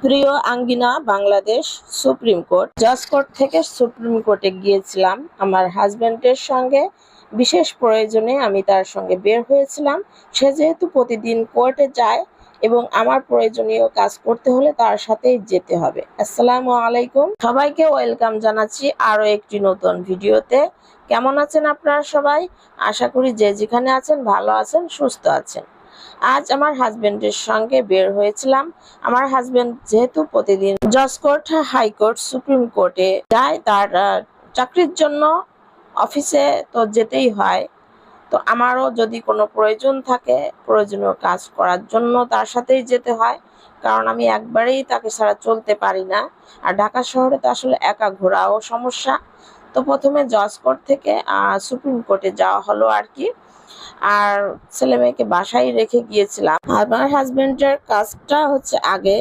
প্রিয় আঙ্গিনা Bangladesh supreme court, জজ court থেকে সুপ্রিম কোর্টে গিয়েছিলাম আমার হাজবেন্ডের সঙ্গে। বিশেষ প্রয়োজনে আমি তার সঙ্গে বের হয়েছিলাম। সে যেহেতু প্রতিদিন কোর্টে যায় এবং আমার প্রয়োজনীয় কাজ করতে হলে তার সাথেই যেতে হবে। আসসালামু আলাইকুম, সবাইকে ওয়েলকাম জানাচ্ছি আরো একটি নতুন ভিডিওতে। কেমন আছেন আপনারা সবাই? আশা করি যে যেখানে আছেন ভালো আছেন, সুস্থ আছেন। আজ আমার হাজবেন্ডের সঙ্গে বের হয়েছিলাম। আমার হাজবেন্ড যেহেতু প্রতিদিন জজ কোর্ট, হাইকোর্ট, সুপ্রিম কোর্টে যায় তার চাকরির জন্য, অফিসে তো যেতেই হয়। তো আমারও যদি কোনো প্রয়োজন থাকে, প্রয়োজনীয় কাজ করার জন্য তার সাথেই যেতে হয়, কারণ আমি একবারেই তাকে ছাড়া চলতে পারি না। আর ঢাকা শহরে তো আসলে একা ঘোরাও সমস্যা। তো প্রথমে জজ কোর্ট থেকে সুপ্রিম কোর্টে যাওয়া হলো আর কি। আর ছেলে মেয়েকে বাসায় রেখে গিয়েছিলাম। আমার হাজবেন্ডের কাজটা হচ্ছে আগে